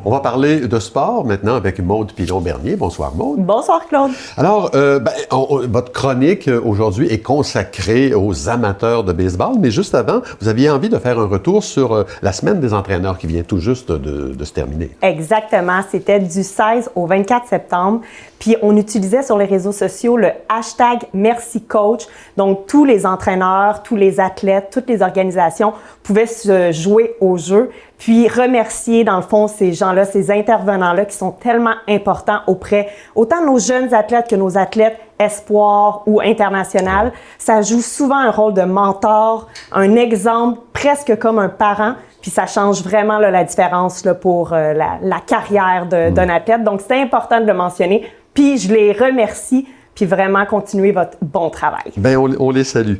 On va parler de sport maintenant avec Maude Pilon-Bernier. Bonsoir Maude. Bonsoir Claude. Alors, votre chronique aujourd'hui est consacrée aux amateurs de baseball, mais juste avant, vous aviez envie de faire un retour sur la semaine des entraîneurs qui vient tout juste de se terminer. Exactement, c'était du 16 au 24 septembre. Puis on utilisait sur les réseaux sociaux le hashtag Merci Coach. Donc tous les entraîneurs, tous les athlètes, toutes les organisations pouvaient se jouer au jeu, puis remercier dans le fond ces gens-là, ces intervenants-là qui sont tellement importants auprès autant de nos jeunes athlètes que nos athlètes espoirs ou international. Ça joue souvent un rôle de mentor, un exemple presque comme un parent. Puis ça change vraiment là, la différence là, pour la carrière d'un athlète. Donc c'est important de le mentionner. Puis je les remercie, puis vraiment continuer votre bon travail. Bien, on les salue.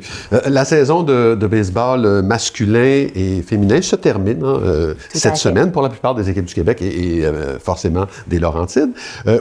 La saison de baseball masculin et féminin se termine cette semaine pour la plupart des équipes du Québec et forcément des Laurentides.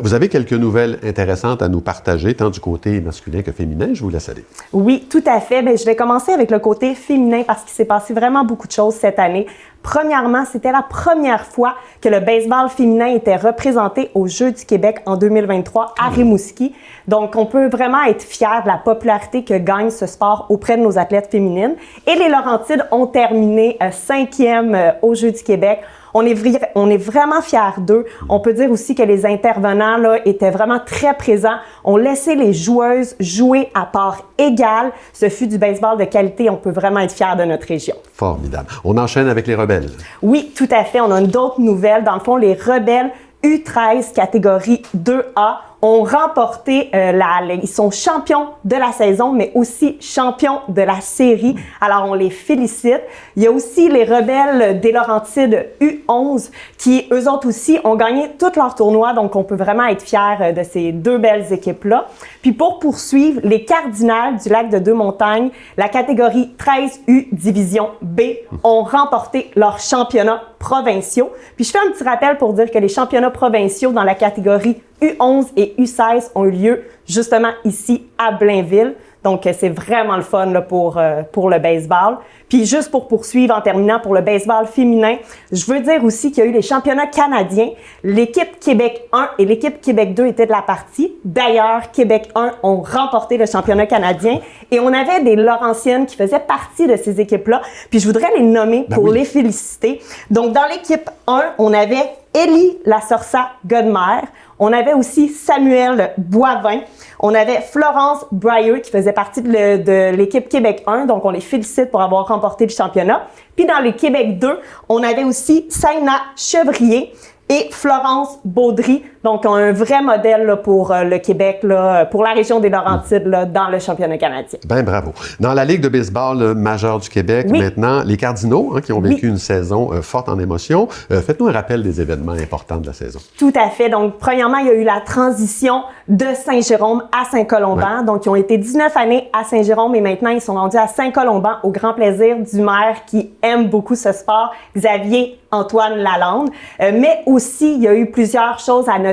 Vous avez quelques nouvelles intéressantes à nous partager, tant du côté masculin que féminin. Je vous laisse aller. Oui, tout à fait. Bien, je vais commencer avec le côté féminin parce qu'il s'est passé vraiment beaucoup de choses cette année. Premièrement, c'était la première fois que le baseball féminin était représenté aux Jeux du Québec en 2023 à Rimouski. Donc, on peut vraiment être fiers de la popularité que gagne ce sport auprès de nos athlètes féminines. Et les Laurentides ont terminé 5e aux Jeux du Québec. On est vraiment fiers d'eux. On peut dire aussi que les intervenants là, étaient vraiment très présents. On laissait les joueuses jouer à part égale. Ce fut du baseball de qualité. On peut vraiment être fiers de notre région. Formidable. On enchaîne avec les Rebelles. Oui, tout à fait. On a d'autres nouvelles. Dans le fond, les Rebelles U13 catégorie 2A ont remporté ils sont champions de la saison, mais aussi champions de la série. Alors, on les félicite. Il y a aussi les Rebelles des Laurentides U11 qui, eux autres aussi, ont gagné tous leurs tournois. Donc, on peut vraiment être fiers de ces deux belles équipes-là. Puis, pour poursuivre, les Cardinals du Lac de Deux-Montagnes, la catégorie 13U Division B, ont remporté leurs championnats provinciaux. Puis, je fais un petit rappel pour dire que les championnats provinciaux dans la catégorie U11 et U16 ont eu lieu justement ici à Blainville. Donc, c'est vraiment le fun là, pour le baseball. Puis, juste pour poursuivre en terminant pour le baseball féminin, je veux dire aussi qu'il y a eu les championnats canadiens. L'équipe Québec 1 et l'équipe Québec 2 étaient de la partie. D'ailleurs, Québec 1 ont remporté le championnat canadien et on avait des Laurentiennes qui faisaient partie de ces équipes-là. Puis, je voudrais les nommer pour les féliciter. Donc, dans l'équipe 1, on avait Élie Lasorsa-Godmer. On avait aussi Samuel Boivin. On avait Florence Breyer qui faisait partie de l'équipe Québec 1. Donc, on les félicite pour avoir remporté le championnat. Puis, dans le Québec 2, on avait aussi Saina Chevrier et Florence Baudry. Donc, un vrai modèle là, pour le Québec, là, pour la région des Laurentides, là, dans le championnat canadien. Bien, bravo. Dans la Ligue de baseball majeure du Québec, maintenant, les Cardinaux, qui ont vécu une saison forte en émotion. Faites-nous un rappel des événements importants de la saison. Tout à fait. Donc, premièrement, il y a eu la transition de Saint-Jérôme à Saint-Colomban. Donc, ils ont été 19 années à Saint-Jérôme et maintenant, ils sont rendus à Saint-Colomban au grand plaisir du maire qui aime beaucoup ce sport, Xavier Antoine Lalande. Mais aussi, il y a eu plusieurs choses à noter,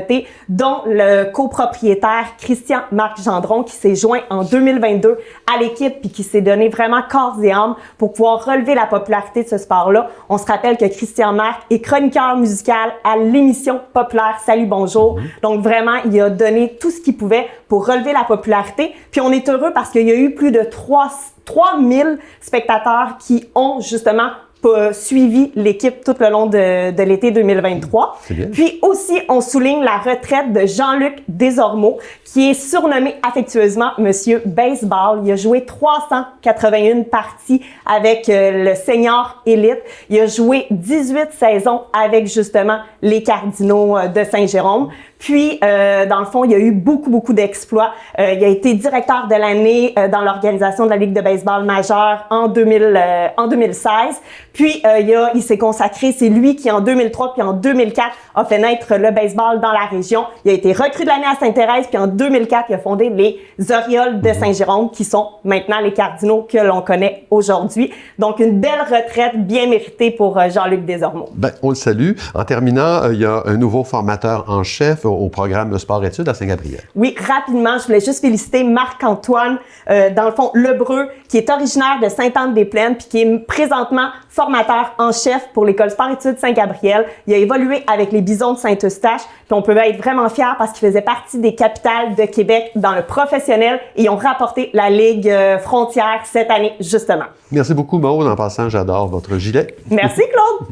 dont le copropriétaire Christian-Marc Gendron qui s'est joint en 2022 à l'équipe puis qui s'est donné vraiment corps et âme pour pouvoir relever la popularité de ce sport-là. On se rappelle que Christian-Marc est chroniqueur musical à l'émission populaire Salut Bonjour. Donc vraiment, il a donné tout ce qu'il pouvait pour relever la popularité. Puis on est heureux parce qu'il y a eu plus de 3000 spectateurs qui ont justement suivi l'équipe tout le long de l'été 2023. Puis aussi, on souligne la retraite de Jean-Luc Desormeaux, qui est surnommé affectueusement Monsieur Baseball. Il a joué 381 parties avec le senior élite. Il a joué 18 saisons avec justement les Cardinaux de Saint-Jérôme. Puis, dans le fond, il y a eu beaucoup d'exploits. Il a été directeur de l'année dans l'organisation de la Ligue de baseball majeure en 2016. Puis, il s'est consacré, c'est lui qui en 2003 puis en 2004 a fait naître le baseball dans la région. Il a été recrue de l'année à Sainte-Thérèse, puis en 2004, il a fondé les Orioles de Saint-Jérôme, qui sont maintenant les Cardinaux que l'on connaît aujourd'hui. Donc, une belle retraite bien méritée pour Jean-Luc Desormeaux. Ben, on le salue. En terminant, il y a un nouveau formateur en chef, au programme Sport-études à Saint-Gabriel. Oui, rapidement, je voulais juste féliciter Marc-Antoine, dans le fond, Lebreu, qui est originaire de Sainte-Anne-des-Plaines, puis qui est présentement formateur en chef pour l'école Sport-études Saint-Gabriel. Il a évolué avec les Bisons de Saint-Eustache, puis on peut être vraiment fiers parce qu'il faisait partie des capitales de Québec dans le professionnel et ils ont rapporté la Ligue Frontière cette année, justement. Merci beaucoup, Maude. En passant, j'adore votre gilet. Merci, Claude!